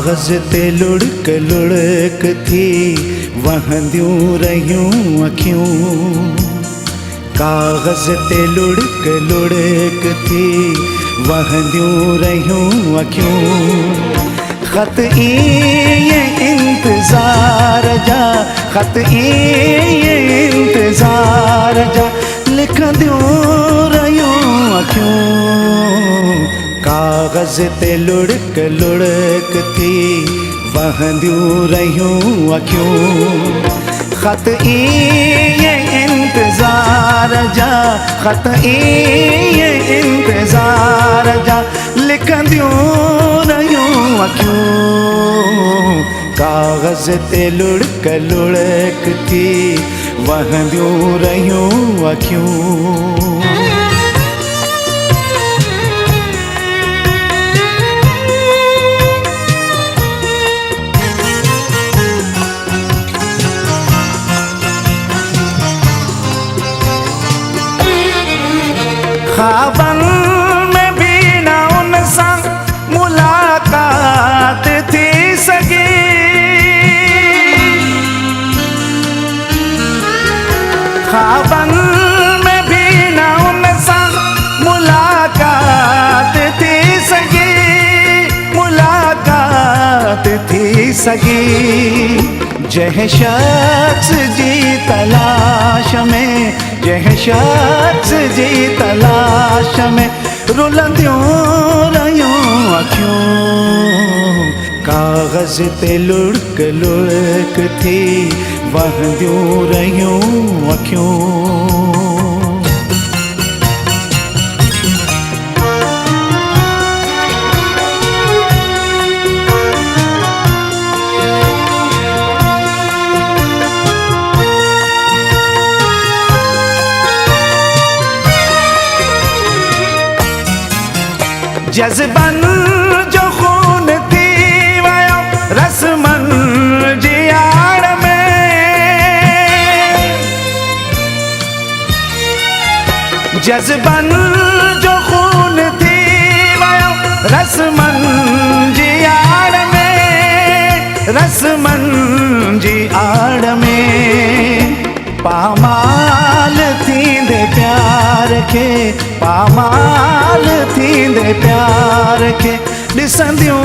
कागज ते लुढ़क लुढ़क थी वहंदियूं रहियूं अखियूं। कागज ते लुढ़क लुढ़क थी वहंदियूं रहियूं अखियूं। ख़त इए इंतज़ार जा, ख़त इए इंतज़ार जा लिखंदियूं रहियूं अखियूं। कागज ते लुढ़क लुढ़क थी वहंदियूं रहियूं अखियूं। ख़त इए इंतज़ार जा, ख़त इए इंतज़ार जा लिखंदियूं रहियूं अखियूं। कागज ते लुढ़क लुढ़क थी वहंदियूं रहियूं अखियूं। ख्वाबन में भी ना उनसा मुलाकात थी सकी। ख्वाबन में भी ना उनसा मुलाकात थी सकी, मुलाकात थी सकी। जह शख्स जी तलाश में, जह शख्स जी तलाश में रुलंदियूं रहियूं अखियूं। कागज ते लुढ़क लुढ़क थी वहंदियूं रहियूं अखियूं। जज़्बन जो खून थी वयो रस्मन जी आड़ में। जज़्बन जो खून थी वयो रस्मन जी आड़ में, रस्मन जी आड़ में। पामाल थींदे प्यार के, पामाल थींदे प्यार के ॾिसंदियूं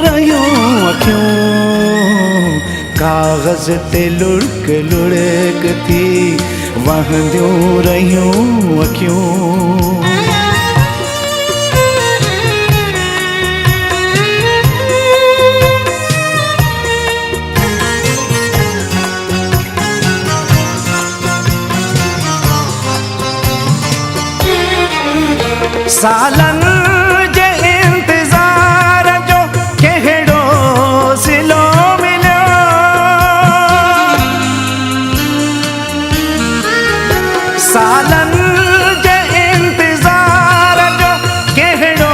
रहियूं अखियूं। कागज ते लुढ़क लुढ़क थी वहंदियूं रहियूं अखियूं। सालन जे इंतज़ार जो कहिड़ो सिलो मिलियो। सालन जे इंतज़ार जो कहिड़ो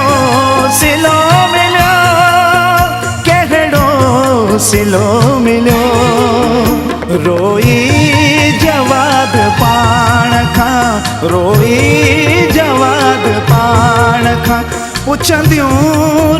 सिलो मिलियो, कहिड़ो सिलो मिलियो। रोई जवाद पाण खां, रोई जवाद पाण खां पुछंदियूं